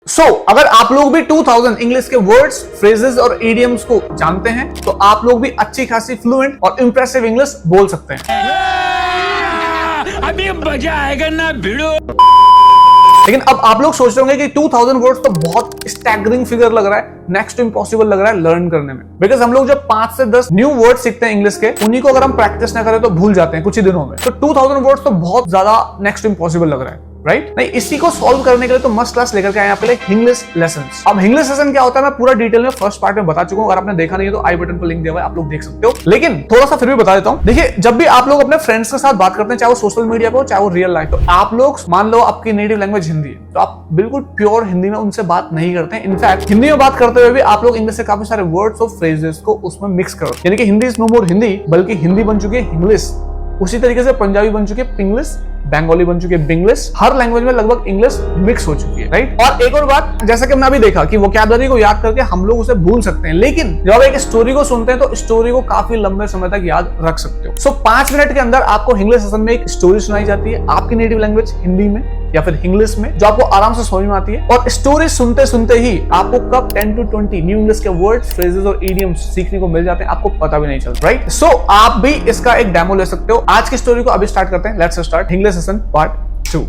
अगर आप लोग भी 2000 इंग्लिश के वर्ड्स, फ्रेजेस और इडियम्स को जानते हैं तो आप लोग भी अच्छी खासी फ्लुएंट और इंप्रेसिव इंग्लिश बोल सकते हैं। अभी मजा आएगा ना भिड़ो। लेकिन अब आप लोग सोच रहे होंगे कि 2000 वर्ड्स तो बहुत स्टैगरिंग फिगर लग रहा है, नेक्स्ट टू इम्पॉसिबल लग रहा है लर्न करने में। बिकॉज हम लोग जब 5 से 10 न्यू वर्ड सीखते हैं इंग्लिश के, उन्हीं को अगर हम प्रैक्टिस ना करें तो भूल जाते हैं कुछ ही दिनों में। तो 2000 वर्ड्स तो बहुत ज्यादा नेक्स्ट टू इम्पॉसिबल लग रहा है, राइट? नहीं, इसी को सॉल्व करने के लिए तो मस्ट क्लास लेकर के आए आपके लिए इंग्लिश लेसन्स। अब इंग्लिश लेसन क्या होता है मैं पूरा डिटेल में फर्स्ट पार्ट में बता चुका हूं। अगर आपने देखा नहीं है तो आई बटन पर लिंक दिया हुआ है, आप लोग देख सकते हो। लेकिन थोड़ा सा फिर भी बता देता हूं। देखिए, जब भी आप लोग अपने फ्रेंड्स के साथ बात करते हैं, चाहे वो सोशल मीडिया पे हो चाहे वो रियल लाइफ, तो आप लोग मान लो आपकी नेटिव लैंग्वेज हिंदी है, तो आप बिल्कुल प्योर हिंदी में उनसे बात नहीं करते हैं। इनफैक्ट हिंदी में बात करते हुए भी आप लोग इंग्लिश से काफी सारे वर्ड्स और फ्रेजेस को उसमें मिक्स करो, यानी कि हिंदी इज नो मोर हिंदी, बल्कि हिंदी बन चुकी है इंग्लिश। उसी तरीके से पंजाबी बन चुकी है पिंग्लिश, बंगाली बन चुकी है बिंग्लिश। हर लैंग्वेज में लगभग इंग्लिश मिक्स हो चुकी है, राइट? और एक और बात, जैसा कि हमने अभी देखा कि वोकैबुलरी को याद करके हम लोग उसे भूल सकते हैं, लेकिन जब एक स्टोरी को सुनते हैं तो स्टोरी को काफी लंबे समय तक याद रख सकते हो। 5 मिनट के अंदर आपको इंग्लिश सेशन में एक स्टोरी सुनाई जाती है आपकी नेटिव लैंग्वेज हिंदी में या फिर इंग्लिश में, जो आपको आराम से समझ में आती है। और स्टोरी सुनते सुनते ही आपको कब 10 to 20 न्यू इंग्लिश के वर्ड्स, फ्रेजेस और इडियम्स सीखने को मिल जाते हैं, आपको पता भी नहीं चलता, राइट? सो आप भी इसका एक डेमो ले सकते हो। आज की स्टोरी को अभी स्टार्ट करते हैं। Let's start English session part 2।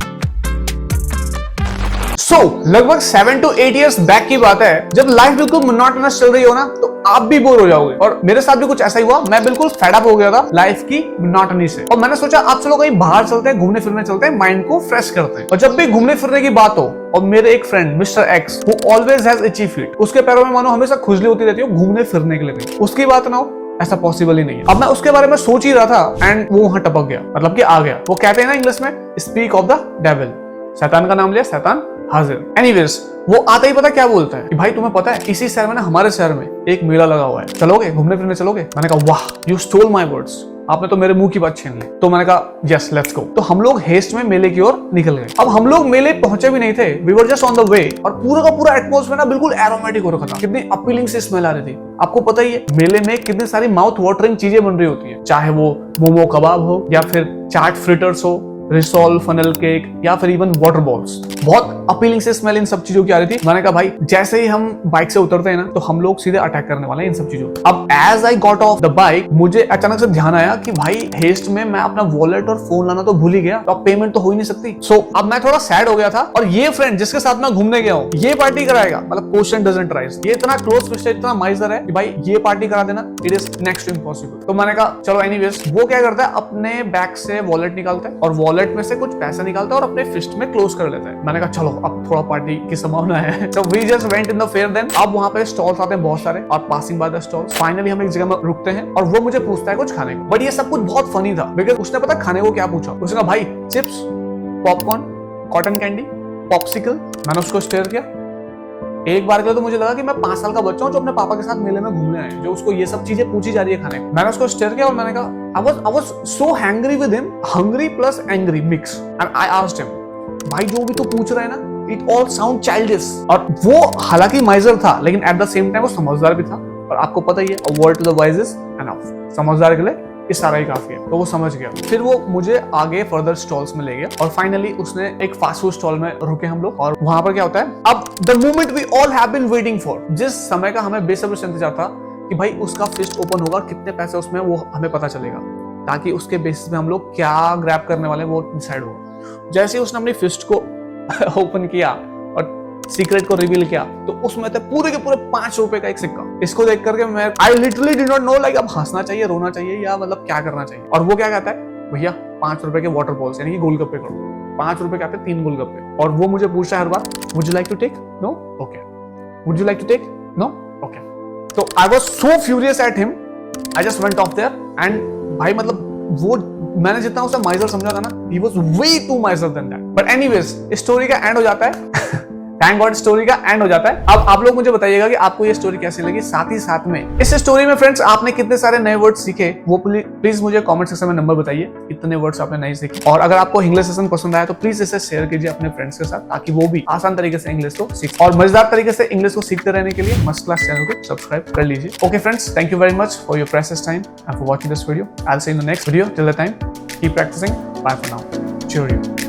लगभग 7 to 8 इयर्स बैक की बात है, जब लाइफ बिल्कुल मोनोटोनस चल रही हो ना, तो आप भी बोर हो जाओगे। और मेरे साथ भी कुछ ऐसा ही हुआ। मैं बिल्कुल फेड अप हो गया था लाइफ की मोनोटनी से, और मैंने सोचा आप चलो कहीं बाहर चलते हैं, घूमने फिरने चलते हैं, माइंड को फ्रेश करते हैं। और जब भी घूमने फिरने की बात हो, और मेरे एक friend mister X who always has itchy feet, उसके पैरों में मानो हमेशा खुजली होती रहती है घूमने फिरने के लिए, उसकी बात ना हो, ऐसा पॉसिबल ही नहीं है। अब मैं उसके बारे में सोच ही रहा था एंड वो वहां टपक गया, मतलब कि आ गया। वो कहते हैं ना इंग्लिश में, स्पीक ऑफ द डेविल, शैतान का नाम लिया, शैतान हाजिर। एनीवेज, वो आता ही पता क्या बोलता है कि भाई तुम्हें पता है इसी शहर में ना, हमारे शहर में एक मेला लगा हुआ है, चलोगे घूमने फिरने चलोगे? मैंने कहा वाह, यू स्टोल माय वर्ड्स, आपने तो मेरे मुंह की बात छीन ली। तो मैंने कहा यस लेट्स गो। तो हम लोग हेस्ट में मेले की ओर निकल गए। अब हम लोग मेले पहुंचे भी नहीं थे, we were just on the way. और पूरा का पूरा एटमॉस्फेयर ना बिल्कुल एरोमेटिक हो रखा था, कितनी अपीलिंग से स्मेल आ रही थी। आपको पता ही है मेले में कितनी सारी माउथ वाटरिंग चीजें बन रही होती है, चाहे वो मोमो कबाब हो या फिर चाट फ्रिटर्स हो, रिसोल फनल केक या फिर इवन वाटर बॉल्स। बहुत अपीलिंग से स्मेल इन सब चीजों की आ रही थी। मैंने कहा भाई जैसे ही हम बाइक से उतरते हैं ना, तो हम लोग सीधे अटैक करने वाले हैं इन सब चीजों। अब as I got off the bike, मुझे अचानक से ध्यान आया कि भाई हेस्ट में मैं अपना वॉलेट और फोन लाना तो भूल ही गया, तो अब पेमेंट तो हो ही नहीं सकती। सो अब मैं थोड़ा सैड हो गया था। और ये फ्रेंड जिसके साथ मैं घूमने गया हूँ, ये पार्टी कराएगा, मतलब क्वेश्चन डजंट राइज। ये इतना क्लोज फिस्ट है, इतना माइजर है कि भाई ये पार्टी करा देना, it is next to impossible. तो मैंने कहा चलो एनीवेज। वो क्या करता है, अपने बैग से वॉलेट निकालता है और वॉलेट में से कुछ पैसा निकालता है और अपने फिस्ट में क्लोज कर लेता है। मैंने कहा चलो अब थोड़ा पार्टी की संभावना है। तो we just went in the fair then. अब वहां पे स्टॉल्स आते हैं बहुत सारे, और passing by the stalls finally हम एक जगह में रुकते हैं और वो मुझे पूछता है कुछ खाने को। बट ये सब कुछ बहुत फनी था, बिकॉज उसने पता खाने को क्या पूछा। उसने कहा भाई chips, popcorn, cotton candy, popsicle. मैंने उसको स्टेयर किया। एक बार के लिए तो मुझे लगा कि मैं 5 साल का बच्चा हूँ जो अपने पापा के साथ मेले में घूमने आए, जो उसको ये सब चीजें पूछी जा रही है खाने को। मैंने उसको स्टेयर किया और मैंने कहा I was so hungry with him, hungry plus angry mix, and I asked him, भाई जो भी तू पूछ रहा है ना, it all sound childish। और वो हालांकि माइजर था, लेकिन एट द सेम टाइम वो समझदार भी था। और आपको पता ही है, a word to the wise is enough। समझदार के लिए इशारा ही काफी है। तो वो समझ गया। फिर वो मुझे आगे फर्दर स्टॉल्स में ले गया और फाइनली उसने एक फास्ट फूड स्टॉल में रुके हम लोग। और वहां पर क्या होता है, अब the moment we all have been waiting for, जिस समय का हमें बेसब्री से इंतजार था कि भाई उसका फिस्ट ओपन होगा, कितने पैसे उसमें वो हमें पता चलेगा, ताकि उसके बेसिस पे हम लोग क्या ग्रैब करने वाले वो डिसाइड होगा। जैसे ही उसने अपनी फिस्ट को ओपन किया और सीक्रेट को रिवील किया, तो उसमें थे पूरे के पूरे 5 रुपए का एक सिक्का। इसको देख करके मैं I literally did not know like अब हंसना चाहिए, रोना चाहिए, या मतलब क्या करना चाहिए। और वो क्या कहता है, भैया 5 रुपए के वाटर बॉल्स, यानी कि गोलगप्पे करो। 5 रुपए के आते 3 गोलगप्पे। और वो मुझे पूछता है हर बार, would you like to take? No? Okay. Would you like to take? No? Okay. तो I was so furious at him, I just went off there and भाई मतलब वो मैंने जितना उसे माइजर समझा था ना, he was way too miser than that। But anyways, story का एंड हो जाता है। थैंक गॉड स्टोरी का एंड हो जाता है। अब आप लोग मुझे बताइएगा कि आपको ये स्टोरी कैसी लगी। साथ ही साथ में इस स्टोरी में फ्रेंड्स आपने कितने सारे नए वर्ड्स सीखे, वो प्लीज मुझे कमेंट सेक्शन में नंबर बताइए, कितने वर्ड्स आपने नए सीखे। और अगर आपको इंग्लिश सेशन पसंद आया तो प्लीज इसे शेयर कीजिए अपने फ्रेंड्स के साथ, ताकि वो भी आसान तरीके से इंग्लिश को सीख और मजेदार तरीके से इंग्लिश को सीखते रहने के लिए मस्ट क्लास चैनल को सब्सक्राइब कर लीजिए। Okay friends, thank you very much for your precious time and for watching this video. I will see you in the next video. Till the time, keep practising. Bye for now. Cheerio.